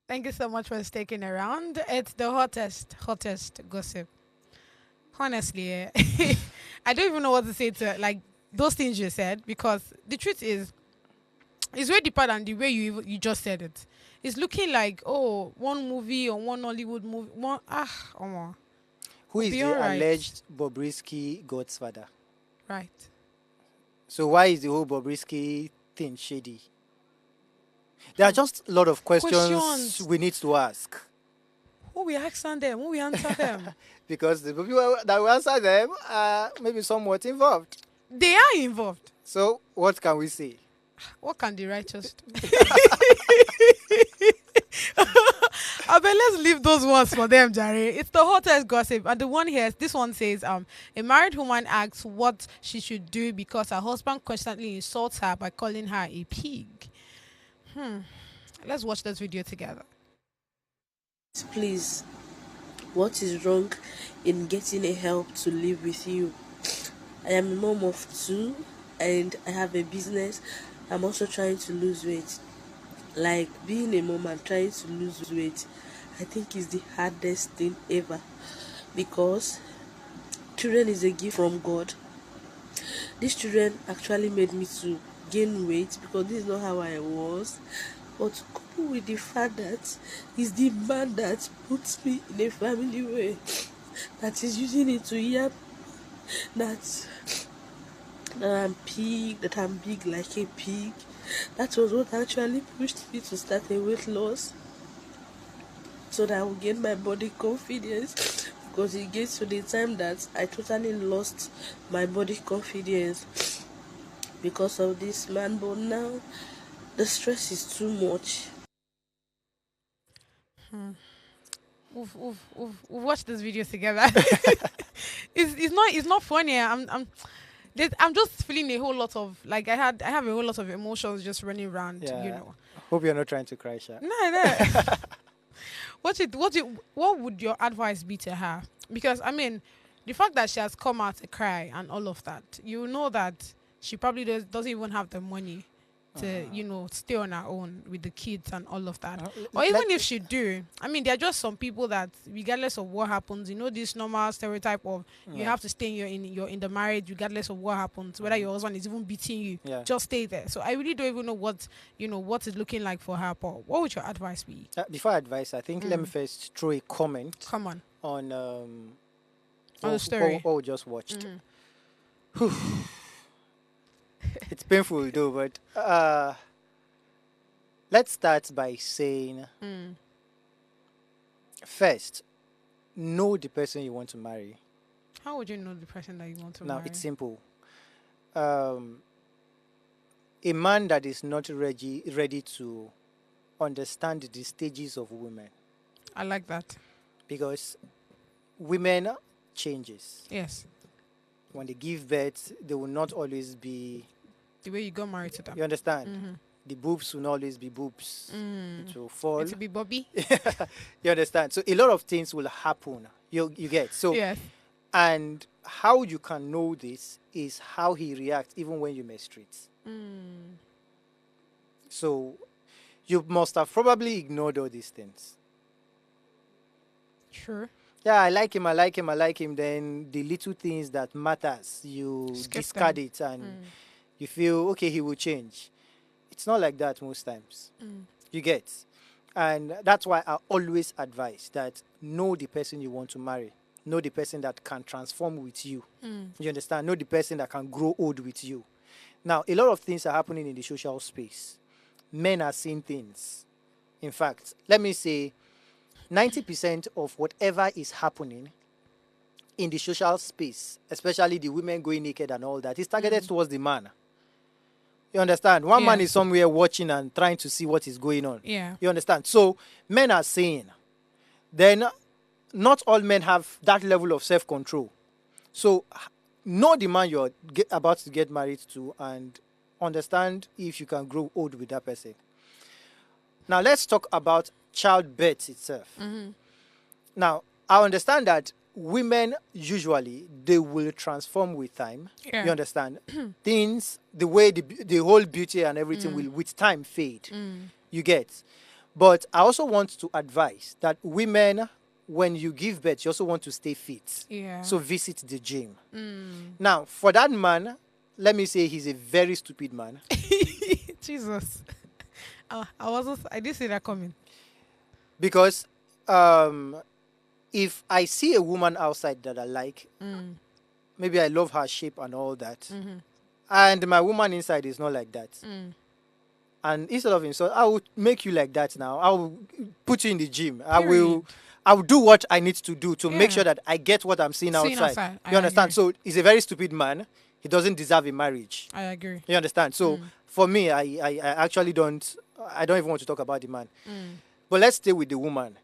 Thank you so much for sticking around. It's the hottest gossip. Honestly, I don't even know what to say to like those things you said, because the truth is, it's way deeper than the way you just said it. It's looking like, oh, one movie or one Hollywood movie, Who is Be the alright. alleged Bobrisky godfather? right. So why is the whole Bobrisky thing shady? There are just a lot of questions we need to ask. Who we ask them? Who we answer them? Because the people that will answer them are maybe somewhat involved. They are involved. So what can we say? What can the righteous do? I bet let's leave those ones for them, Jerry. It's the hottest gossip. And the one here, this one says, a married woman asks what she should do because her husband constantly insults her by calling her a pig. Let's watch this video together. Please, what is wrong in getting a help to live with you? I am a mom of two and I have a business. I'm also trying to lose weight. Like being a mom and trying to lose weight, I think is the hardest thing ever, because children is a gift from God. These children actually made me to gain weight because this is not how I was. But coupled with the fact that he's the man that puts me in a family way, that is using it to yap that that I'm big like a pig. That was what actually pushed me to start a weight loss, so that I would gain my body confidence. Because it gets to the time that I totally lost my body confidence because of this man. But now the stress is too much. We've watched this video together. It's not funny. I'm just feeling a whole lot of like I have a whole lot of emotions just running around. Yeah. You know. Hope you're not trying to cry, Sha. No. What would your advice be to her? Because I mean, the fact that she has come out to cry and all of that, you know that she probably doesn't even have the money to stay on her own with the kids and all of that. Or even if she do, I mean, there are just some people that regardless of what happens, this normal stereotype of you have to stay in the marriage regardless of what happens, whether your husband is even beating you, just stay there. So I really don't even know what is looking like for her. But what would your advice be? Before advice, I think let me first throw a comment. Come on. On the story. What we just watched. It's painful though, but let's start by saying first, know the person you want to marry. How would you know the person that you want to marry? Now, it's simple. A man that is not ready to understand the stages of women. I like that. Because women changes. Yes. When they give birth, they will not always be the way you got married to them. You understand? The boobs will not always be boobs. It will fall. It will be Bobby. You understand? So a lot of things will happen. You get so. Yes. And how you can know this is how he reacts even when you menstruate. So you must have probably ignored all these things. Sure. Yeah, I like him. Then the little things that matters, you discard it and you feel, okay, he will change. It's not like that most times. You get. And that's why I always advise that know the person you want to marry. Know the person that can transform with you. You understand? Know the person that can grow old with you. Now, a lot of things are happening in the social space. Men are seeing things. In fact, let me say, 90% of whatever is happening in the social space, especially the women going naked and all that, is targeted towards the man. You understand? One man is somewhere watching and trying to see what is going on. Yeah. You understand? So men are saying, then not all men have that level of self-control. So know the man you're about to get married to and understand if you can grow old with that person. Now let's talk about childbirth itself. Now, I understand that women usually, they will transform with time. Yeah. You understand? Things, the way the whole beauty and everything will with time fade. You get? But I also want to advise that women, when you give birth, you also want to stay fit. Yeah. So visit the gym. Now, for that man, let me say he's a very stupid man. Jesus. I did see that coming. Because if I see a woman outside that I like, maybe I love her shape and all that, and my woman inside is not like that, and instead of insult, I will make you like that now. I will put you in the gym. I will do what I need to do to make sure that I get what I'm seeing outside. You understand? So he's a very stupid man. He doesn't deserve a marriage. I agree. You understand? So for me, I actually don't. I don't even want to talk about the man. But let's stay with the woman.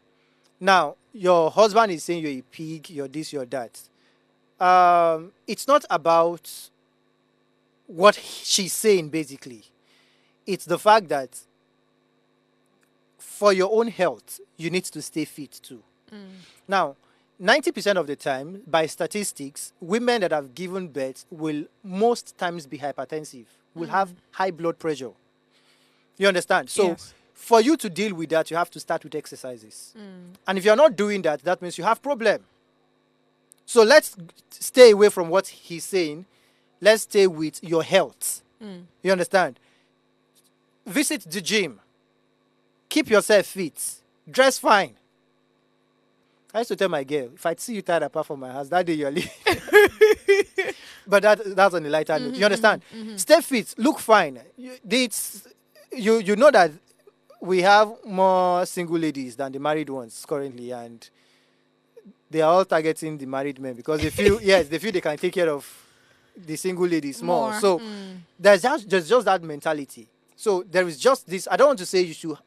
Now, your husband is saying you're a pig, you're this, you're that. It's not about what she's saying, basically. It's the fact that for your own health, you need to stay fit too. Now, 90% of the time, by statistics, women that have given birth will most times be hypertensive, will have high blood pressure. You understand? So, Yes. for you to deal with that, you have to start with exercises. And if you're not doing that, that means you have problem. So let's stay away from what he's saying. Let's stay with your health. You understand? Visit the gym. Keep yourself fit. Dress fine. I used to tell my girl, if I see you tired apart from my house, that day you're leaving. But that's on the lighter note. You understand? Stay fit. Look fine. You know that we have more single ladies than the married ones currently, and they are all targeting the married men because they feel they feel they can take care of the single ladies more. So there's just that mentality. So there is just this. I don't want to say you should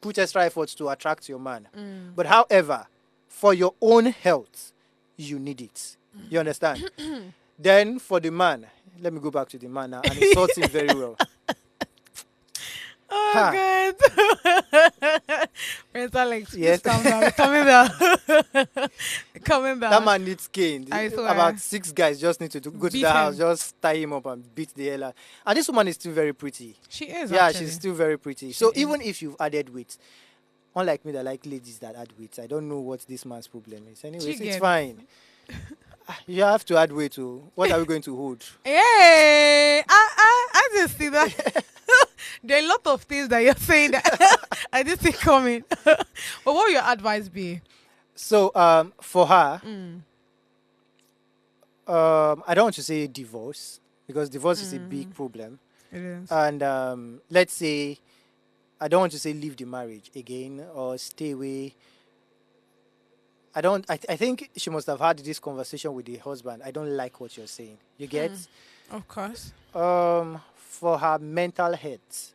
put extra efforts to attract your man, but however, for your own health, you need it. You understand? Then for the man, let me go back to the man now and insult him very well. Oh, God. Prince Alex, yes. Calm down. Coming down. Coming down. That man needs cane. I swear. About 6 guys just need to go to the house, just tie him up and beat the hell out. And this woman is still very pretty. She is, yeah, actually. she's still very pretty. So even if you've added weight, unlike me that like ladies that add weight, I don't know what this man's problem is. Anyways, it's fine. You have to add weight too. What are we going to hold? Hey, I just see that. There are a lot of things that you're saying that I didn't see coming. But what would your advice be? So, for her, I don't want to say divorce because divorce is a big problem. It is. And let's say, I don't want to say leave the marriage again or stay away. I think she must have had this conversation with the husband. I don't like what you're saying. You get? Of course. For her mental health.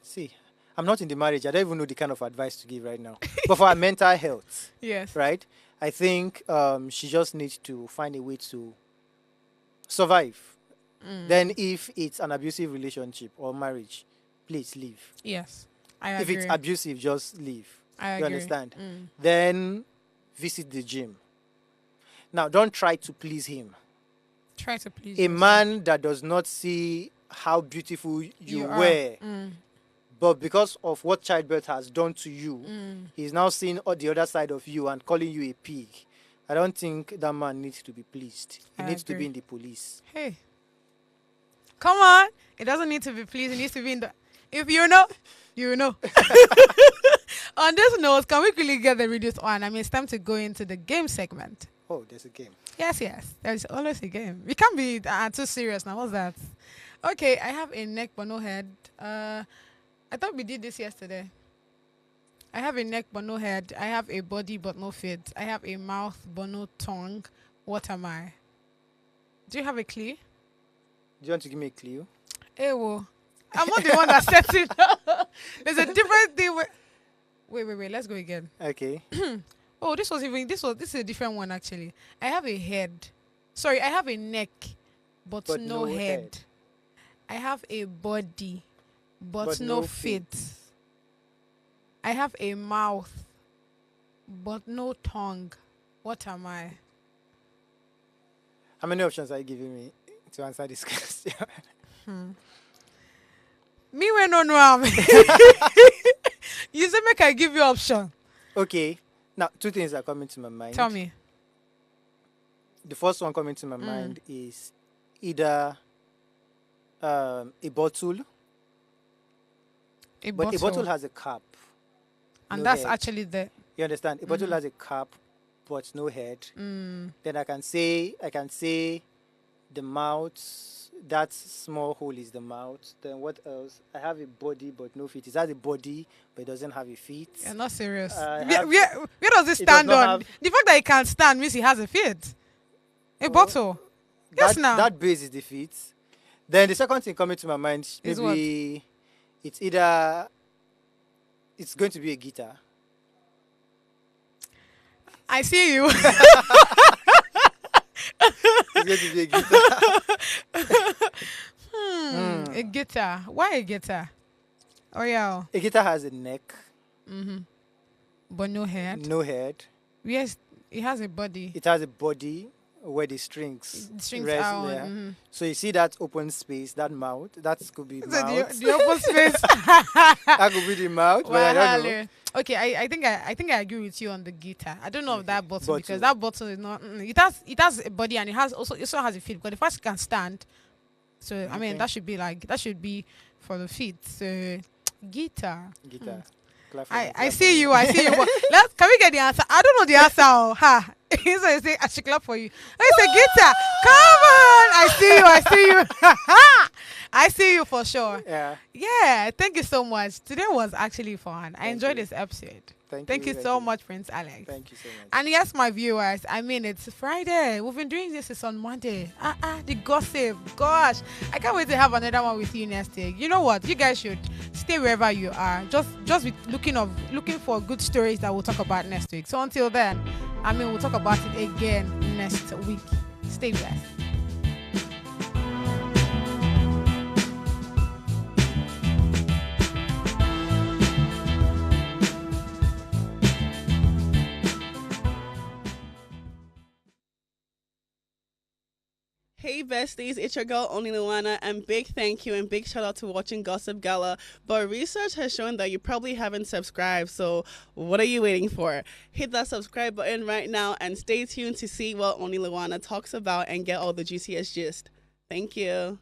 See, I'm not in the marriage. I don't even know the kind of advice to give right now. But for her mental health, yes, right? I think she just needs to find a way to survive. Then if it's an abusive relationship or marriage, please leave. Yes, I agree. If it's abusive, just leave. I agree. You understand? Then visit the gym. Now, don't try to please him. Try to please a yourself. man that does not see how beautiful you were, but because of what childbirth has done to you, he's now seeing the other side of you and calling you a pig. I don't think that man needs to be pleased. He needs to be in the police. Hey, come on! It doesn't need to be pleased. It needs to be in the. If you know, you know. On this note, can we quickly get the reduced on? I mean, it's time to go into the game segment. Oh, there's a game. Yes. There's always a game. We can't be too serious now. What's that? Okay, I have a neck but no head. I thought we did this yesterday. I have a neck but no head. I have a body but no feet. I have a mouth but no tongue. What am I? Do you have a clue? Do you want to give me a clue? Hey, well, I'm not the one that sets it up. There's a different thing. Wait. Let's go again. Okay. Oh, this is a different one actually. I have a head. Sorry, I have a neck, but no head. I have a body, but no feet. I have a mouth, but no tongue. What am I? How many options are you giving me to answer this question? Me we no know. You say make I give you option. Okay. Now, 2 things are coming to my mind. Tell me. The first one coming to my mind is either a bottle. A bottle has a cap. And no that's head. actually the... You understand? A bottle has a cap, but no head. Then I can say the mouth, that small hole is the mouth. Then what else? I have a body, but no feet. It has a body, but it doesn't have a feet. You're not serious. Where does it stand on? The fact that it can stand means it has a feet. A bottle. Yes, now. That base is the feet. Then the second thing coming to my mind, maybe it's either... It's going to be a guitar. I see you. It's going to be a guitar. A guitar. Why a guitar? Oh yeah. A guitar has a neck, But no head. no head. Yes, it has a body. It has a body where the strings The strings rest are on. there. Mhm. So you see that open space, that mouth, that could be So mouth. the open space. That could be the mouth, but I don't know. Wahala. Okay, I think I agree with you on the guitar. I don't know of that bottle because Bottle. that bottle is not. It has a body and it also has a feet. Because the first can stand, so I mean Okay. that should be for the feet. So guitar. Guitar. Clap for I, me, I clap for see me. you. I see you. But can we get the answer? I don't know the answer. Oh, ha. So you say I should clap for you. I say guitar. Come on. I see you. I see you. I see you for sure. Yeah. Yeah. Thank you so much. Today was actually fun. I Thank enjoyed you. this episode. Thank Thank you you. so much, Prince Alex. Thank you so much. And yes, my viewers, I mean, it's Friday. We've been doing this since on Monday. The gossip. Gosh, I can't wait to have another one with you next week. You know what? You guys should stay wherever you are. Just be looking for good stories that we'll talk about next week. So until then, I mean, we'll talk about it again next week. Stay blessed. Hey besties, it's your girl Oni Luana, and big thank you and big shout out to watching Gossip Gala. But research has shown that you probably haven't subscribed, so what are you waiting for? Hit that subscribe button right now and stay tuned to see what Oni Luana talks about and get all the juiciest gist. Thank you.